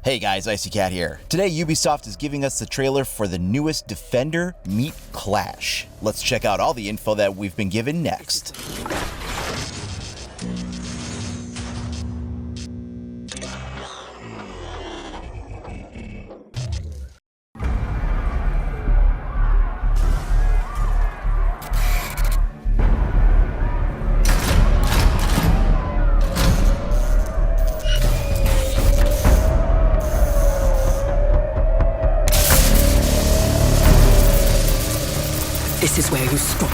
Hey guys, Icy Cat here. Today Ubisoft is giving us the trailer for the newest Defender meet Clash. Let's check out all the info that we've been given next. This is where you stop.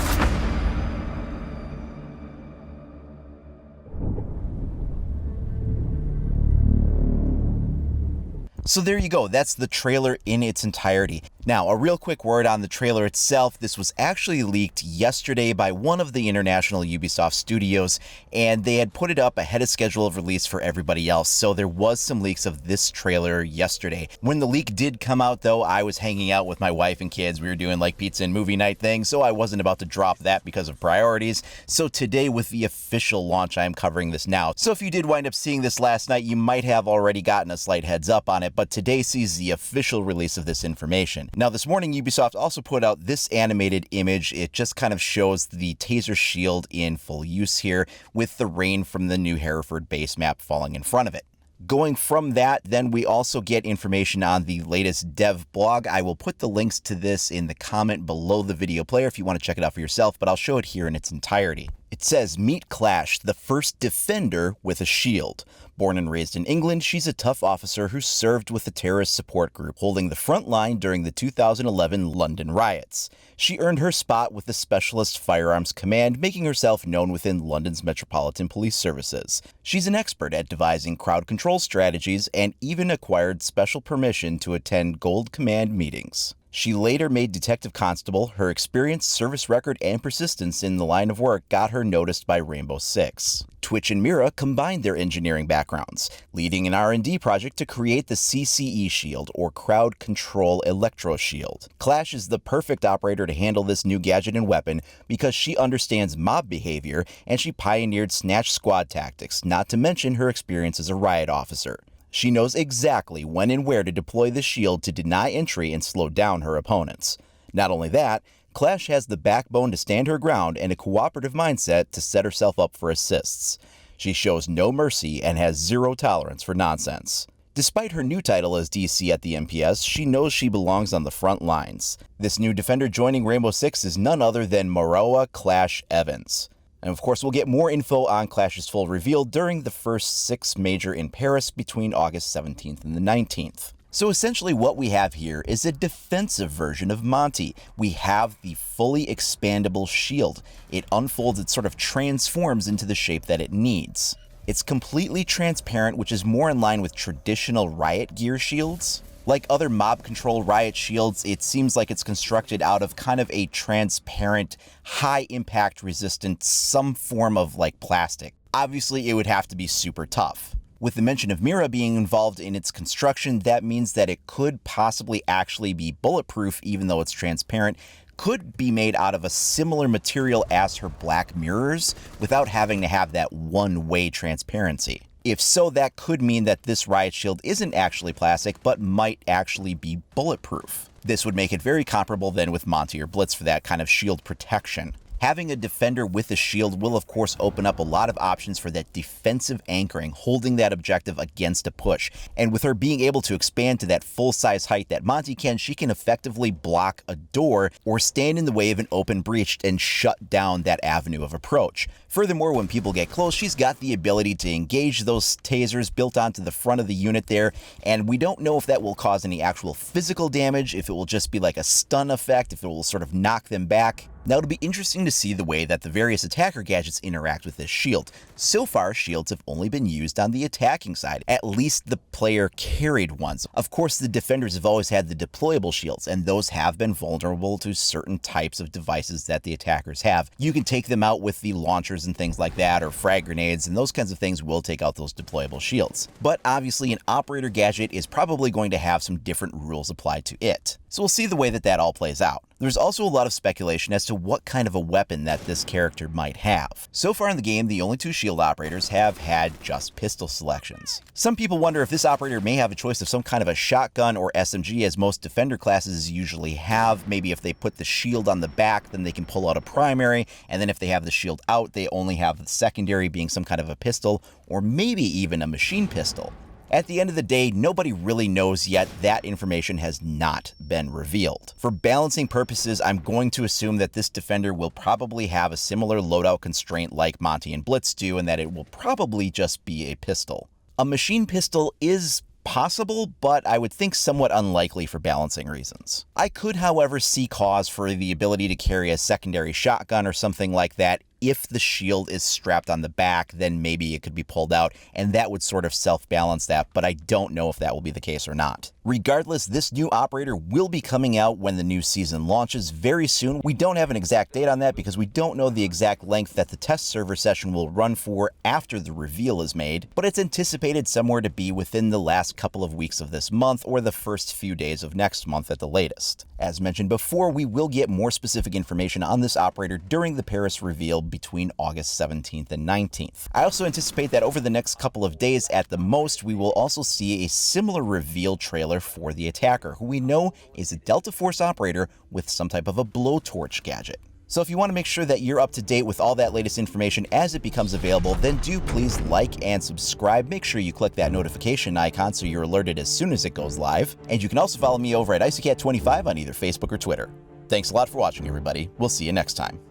So there you go, that's the trailer in its entirety. Now, a real quick word on the trailer itself. This was actually leaked yesterday by one of the international Ubisoft studios, and they had put it up ahead of schedule of release for everybody else, so there was some leaks of this trailer yesterday. When the leak did come out, though, I was hanging out with my wife and kids. We were doing like pizza and movie night things, so I wasn't about to drop that because of priorities. So today, with the official launch, I am covering this now. So if you did wind up seeing this last night, you might have already gotten a slight heads up on it, but today sees the official release of this information. Now, this morning, Ubisoft also put out this animated image. It just kind of shows the taser shield in full use here, with the rain from the new Hereford base map falling in front of it. Going from that, then we also get information on the latest dev blog. I will put the links to this in the comment below the video player if you want to check it out for yourself, but I'll show it here in its entirety. It says, "Meet Clash, the first Defender with a shield. Born and raised in England, she's a tough officer who served with the terrorist support group, holding the front line during the 2011 London riots. She earned her spot with the Specialist Firearms Command, making herself known within London's Metropolitan Police Services. She's an expert at devising crowd control strategies and even acquired special permission to attend Gold Command meetings. She later made detective constable. Her experience, service record, and persistence in the line of work got her noticed by Rainbow Six. Twitch and Mira combined their engineering backgrounds, leading an R&D project to create the CCE Shield, or Crowd Control Electro Shield. Clash is the perfect operator to handle this new gadget and weapon because she understands mob behavior and she pioneered Snatch Squad tactics, not to mention her experience as a riot officer. She knows exactly when and where to deploy the shield to deny entry and slow down her opponents. Not only that, Clash has the backbone to stand her ground and a cooperative mindset to set herself up for assists. She shows no mercy and has zero tolerance for nonsense. Despite her new title as DC at the MPS, she knows she belongs on the front lines. This new Defender joining Rainbow Six is none other than Maroa Clash Evans. And of course, we'll get more info on Clash's full reveal during the first 6 Major in Paris between August 17th and the 19th. So essentially what we have here is a defensive version of Monty. We have the fully expandable shield. It unfolds, it sort of transforms into the shape that it needs. It's completely transparent, which is more in line with traditional riot gear shields. Like other mob control riot shields, it seems like it's constructed out of kind of a transparent, high impact resistant, some form of like plastic. Obviously, it would have to be super tough. With the mention of Mira being involved in its construction, that means that it could possibly actually be bulletproof, even though it's transparent, could be made out of a similar material as her black mirrors without having to have that one-way transparency. If so, that could mean that this riot shield isn't actually plastic, but might actually be bulletproof. This would make it very comparable then with Monty or Blitz for that kind of shield protection. Having a Defender with a shield will of course open up a lot of options for that defensive anchoring, holding that objective against a push. And with her being able to expand to that full-size height that Monty can, she can effectively block a door or stand in the way of an open breach and shut down that avenue of approach. Furthermore, when people get close, she's got the ability to engage those tasers built onto the front of the unit there, and we don't know if that will cause any actual physical damage, if it will just be like a stun effect, if it will sort of knock them back. Now, it'll be interesting to see the way that the various attacker gadgets interact with this shield. So far, shields have only been used on the attacking side, at least the player-carried ones. Of course, the Defenders have always had the deployable shields, and those have been vulnerable to certain types of devices that the attackers have. You can take them out with the launchers and things like that, or frag grenades, and those kinds of things will take out those deployable shields. But obviously, an operator gadget is probably going to have some different rules applied to it. So we'll see the way that all plays out. There's also a lot of speculation as to what kind of a weapon that this character might have. So far in the game, the only two shield operators have had just pistol selections. Some people wonder if this operator may have a choice of some kind of a shotgun or SMG, as most defender classes usually have. Maybe if they put the shield on the back, then they can pull out a primary, and then if they have the shield out, they only have the secondary being some kind of a pistol, or maybe even a machine pistol. At the end of the day, nobody really knows yet. That information has not been revealed. For balancing purposes, I'm going to assume that this defender will probably have a similar loadout constraint like Monty and Blitz do, and that it will probably just be a pistol. A machine pistol is possible, but I would think somewhat unlikely for balancing reasons. I could, however, see cause for the ability to carry a secondary shotgun or something like that. If the shield is strapped on the back, then maybe it could be pulled out, and that would sort of self-balance that, but I don't know if that will be the case or not. Regardless, this new operator will be coming out when the new season launches very soon. We don't have an exact date on that because we don't know the exact length that the test server session will run for after the reveal is made, but it's anticipated somewhere to be within the last couple of weeks of this month or the first few days of next month at the latest. As mentioned before, we will get more specific information on this operator during the Paris reveal between August 17th and 19th. I also anticipate that over the next couple of days at the most, we will also see a similar reveal trailer for the attacker, who we know is a Delta Force operator with some type of a blowtorch gadget. So if you want to make sure that you're up to date with all that latest information as it becomes available, then do please like and subscribe. Make sure you click that notification icon so you're alerted as soon as it goes live. And you can also follow me over at IcyCat25 on either Facebook or Twitter. Thanks a lot for watching, everybody. We'll see you next time.